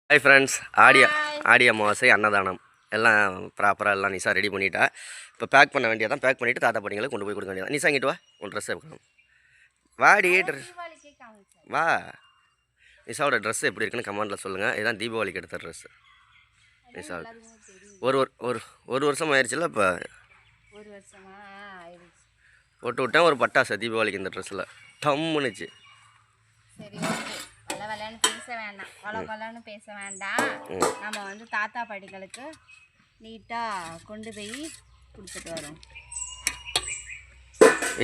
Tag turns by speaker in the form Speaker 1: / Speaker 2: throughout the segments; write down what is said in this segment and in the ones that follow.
Speaker 1: Hi friends, Aadi Amavasai அன்னதானம் எல்லாம் ப்ராப்பராக எல்லாம் நிஷா ரெடி பண்ணிட்டா. இப்போ பேக் பண்ண வேண்டியதான். பேக் பண்ணிவிட்டு தாத்தா பாட்டிங்களுக்கு கொண்டு போய் கொடுக்க வேண்டியதான். நிஷா இங்கிட்டு வா, உன் ட்ரெஸ் எடுக்கணும். வாடி வா. நிஷாவோட ட்ரெஸ் எப்படி இருக்குன்னு கமெண்டில் சொல்லுங்கள். இதுதான் தீபாவளிக்கு எடுத்த ட்ரெஸ்ஸு நிஷாவுக்கு. ஒரு வருஷம் ஆயிடுச்சுல்ல. இப்போ போட்டு விட்டேன் ஒரு பட்டாசு தீபாவளிக்கு இந்த ட்ரெஸ்ஸில் டம்முனுச்சு.
Speaker 2: பேச வேண்டாம். நம்ம தாத்தா பாட்டிகளுக்கு நீட்டாக கொண்டு போய் கொடுத்துட்டு வரோம்.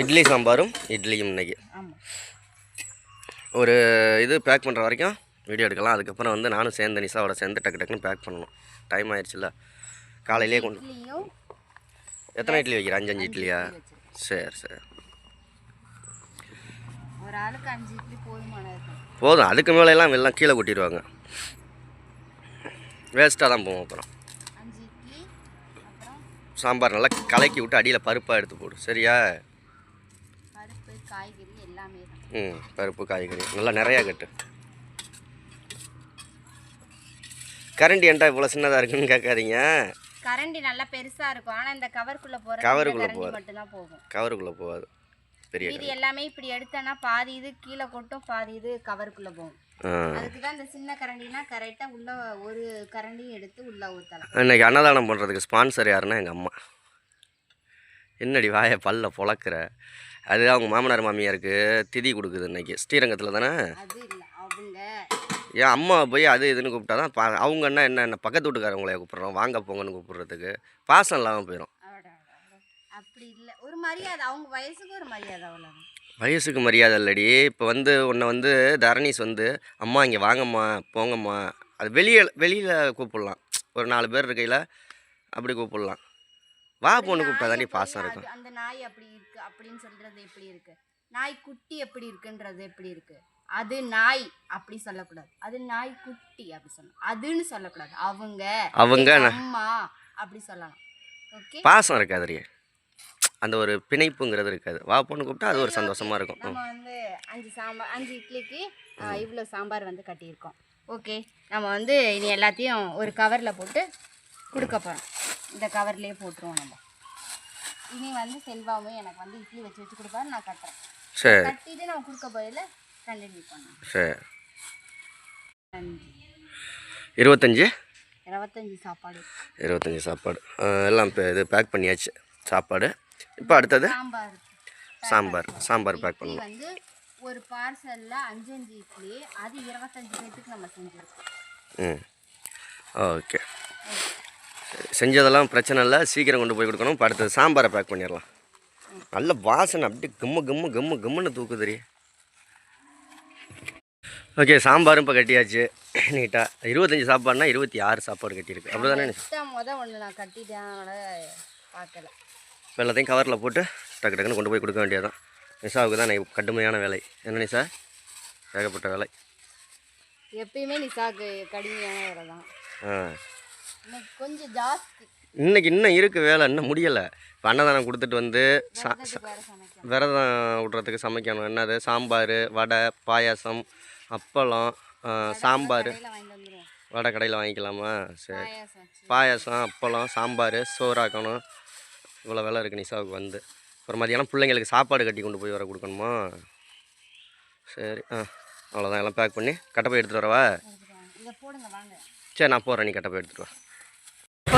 Speaker 1: இட்லி சாம்பாரும் இட்லியும் இன்னைக்கு.
Speaker 2: ஆமாம்,
Speaker 1: ஒரு இது பேக் பண்ணுற வரைக்கும் வீடியோ எடுக்கலாம். அதுக்கப்புறம் நானும் சேர்ந்து நிஷாவோட சேர்ந்து டக்குன்னு பேக் பண்ணணும். டைம் ஆயிடுச்சுல்ல. காலையிலே கொண்டு எத்தனை இட்லி வைக்கிற? 5 இட்லியா? சரி
Speaker 2: ஒரு ஆளுக்கு 5 இட்லி
Speaker 1: போதும். அதுக்கு மேலே எல்லாம் கீழே கொட்டிடுவாங்க, வேஸ்ட்டாக தான் போவோம். அப்புறம்
Speaker 2: 5 இட்லி
Speaker 1: சாம்பார் நல்லா கலக்கி விட்டு அடியில் பருப்பாக எடுத்து போடு. சரியா?
Speaker 2: பருப்பு காய்கறி எல்லாமே.
Speaker 1: பருப்பு காய்கறி நல்லா நிறையா கட்டு. கரண்டி ஏன்டா இவ்வளோ சின்னதாக இருக்குன்னு கேட்காதீங்க.
Speaker 2: கரண்டி நல்லா பெருசாக இருக்கும். ஆனால் இந்த கவருக்குள்ளே
Speaker 1: மட்டும்தான் போகும். கவருக்குள்ளே போகாது.
Speaker 2: இது எல்லாமே இப்படி எடுத்தேன்னா பாதி இது கீழே கொட்டும், பாதி இது கவருக்குள்ளே போகும். அதுக்கு தான் இந்த சின்ன கரண்டினா கரெக்டாக உள்ள ஒரு கரண்டியும் எடுத்து உள்ளே ஊற்றலாம்.
Speaker 1: இன்னைக்கு அன்னதானம் பண்ணுறதுக்கு ஸ்பான்சர் யாருன்னா எங்கள் அம்மா. என்னடி வாயை பல்ல பொழக்கிற? அது அவங்க மாமனார் மாமியாருக்கு திதி கொடுக்குது இன்னைக்கு. ஸ்ரீரங்கத்தில் தானே?
Speaker 2: அது இல்லை, அவங்க
Speaker 1: என் அம்மா போய் அது இதுன்னு கூப்பிட்டா தான் அவங்க என்ன பக்கத்து வீட்டுக்காரவங்களே கூப்பிட்றோம், வாங்க போங்கன்னு கூப்பிட்றதுக்கு பாசம் இல்லாமல் போயிடும்.
Speaker 2: அப்படி இல்லை, ஒரு மரியாதை. அவங்க வயசுக்கு ஒரு மரியாதை, அவ்வளோ.
Speaker 1: வயசுக்கு மரியாதை இல்லடி. இப்போ உன்னை தரணிஸ் அம்மா இங்கே வாங்கம்மா போங்கம்மா, அது வெளியில் கூப்பிடலாம். ஒரு 4 பேர் இருக்கையில் அப்படி கூப்பிடலாம். வா பொண்ணு கூப்பிட்டா தாண்டி பாசம் இருக்கும்.
Speaker 2: அந்த நாய் அப்படி இருக்கு அப்படின்னு சொல்கிறது எப்படி இருக்குது? நாய் குட்டி எப்படி இருக்குன்றது எப்படி இருக்குது? அது நாய் அப்படி சொல்லக்கூடாது, அது நாய் குட்டி அப்படி சொல்லணும். அதுன்னு சொல்லக்கூடாது, அவங்க அம்மா அப்படி சொல்லலாம். ஓகே,
Speaker 1: பாசம் இருக்காது, அந்த ஒரு பிணைப்புங்கிறது இருக்காது. வா பொண்ணு கூப்பிட்டா அது ஒரு சந்தோஷமாக இருக்கும்.
Speaker 2: நம்ம 5 இட்லிக்கு இவ்வளோ சாம்பார் கட்டியிருக்கோம். ஓகே, நம்ம இனி எல்லாத்தையும் ஒரு கவரில் போட்டு கொடுக்க போகிறோம். இந்த கவர்லேயே போட்டுருவோம். நம்ம இனி செல்வாவும் எனக்கு இட்லி வச்சு கொடுப்பாரு, நான் கட்டுறேன்.
Speaker 1: சரி,
Speaker 2: கட்டிட்டு நம்ம கொடுக்க போயில கண்டினியூ பண்ணலாம்.
Speaker 1: சரி, 25
Speaker 2: சாப்பாடு.
Speaker 1: 25 சாப்பாடு எல்லாம் இப்போ இது பேக் பண்ணியாச்சு. சாப்பாடு இப்போ அடுத்தது சாம்பார் பேக் பண்ணணும்.
Speaker 2: ஒரு பார்சலில் 5 இட்லி, அது 25 பேருக்கு நம்ம செஞ்சுருக்கோம்.
Speaker 1: ஓகே, செஞ்சதெல்லாம் பிரச்சனை இல்லை, சீக்கிரம் கொண்டு போய் கொடுக்கணும். இப்போ அடுத்தது சாம்பாரை பேக் பண்ணிடலாம். நல்ல வாசனை அப்படியே கம்முன்னு தூக்குதுரி. ஓகே, சாம்பாரும் இப்போ கட்டியாச்சு நீட்டாக. 25 சாப்பாடுனா 26 சாப்பாடு கட்டியிருக்கு. அப்படி தானே?
Speaker 2: ஒன்று நான் கட்டிட்டேன், பார்க்கல.
Speaker 1: இப்போ எல்லாத்தையும் கவரில் போட்டு டக்குன்னு கொண்டு போய் கொடுக்க வேண்டியதான். நிஷாவுக்கு தான் கடுமையான வேலை. என்ன நிஷா? ஏகப்பட்ட வேலை.
Speaker 2: எப்பயுமே நிஷாவுக்கு கடுமையான வேலை தான். கொஞ்சம் ஜாஸ்தி.
Speaker 1: இன்னும் இருக்குது வேலை, இன்னும் முடியலை. இப்போ அன்னதானம் கொடுத்துட்டு விரதம் விட்றதுக்கு சமைக்கணும். என்னது? சாம்பார், வடை, பாயாசம், அப்பளம், சாம்பார். வடை கடையில் வாங்கிக்கலாமா? சரி, பாயாசம், அப்பளம், சாம்பார், சோறாக்கணும். இவ்வளோ வேலை இருக்குது நிஷாவுக்கு. அப்புறம் மதியானம் பிள்ளைங்களுக்கு சாப்பாடு கட்டி கொண்டு போய் வர கொடுக்கணுமா? சரி, அவ்வளோதான். எல்லாம் பேக் பண்ணி கட்டப்பை எடுத்துகிட்டு வரவா? சரி, நான் போகிறேன், நீ கட்டப்பை எடுத்துகிட்டு வா.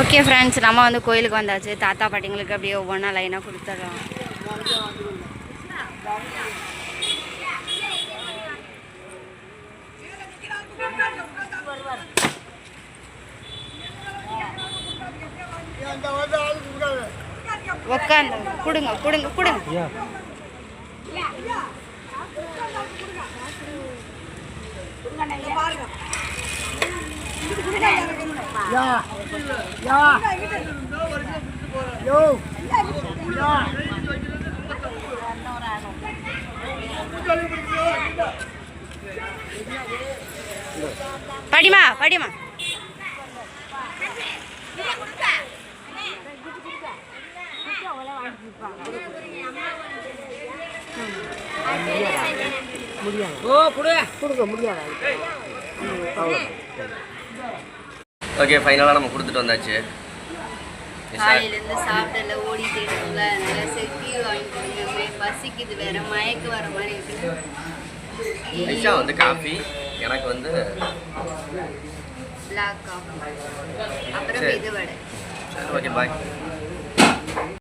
Speaker 2: ஓகே ஃப்ரெண்ட்ஸ், நம்ம கோயிலுக்கு வந்தாச்சு. தாத்தா பாட்டிங்களுக்கு அப்படியே ஒவ்வொன்றா லைனாக கொடுத்துட்றோம். உக்காந்து கொடுங்க. படிமா முடியாது. கொடுக்க முடியாது.
Speaker 1: ஓகே ஃபைனலாக நம்ம கொடுத்துட்டு வந்தாச்சு.
Speaker 2: காலையிலேருந்து சாப்பிடல ஓடிட்டு இருக்கோம்ல, அதனால சரி டீ வாங்கி கொடுங்க, பசிக்குது வேற, மயக்க வர மாதிரி இருக்குது.
Speaker 1: ஐஷா வந்து காஃபி, எனக்கு வந்து
Speaker 2: பிளாக் காஃபி, அப்புறம்
Speaker 1: சரி.
Speaker 2: இது வடை.
Speaker 1: சரி ஓகே பாய்.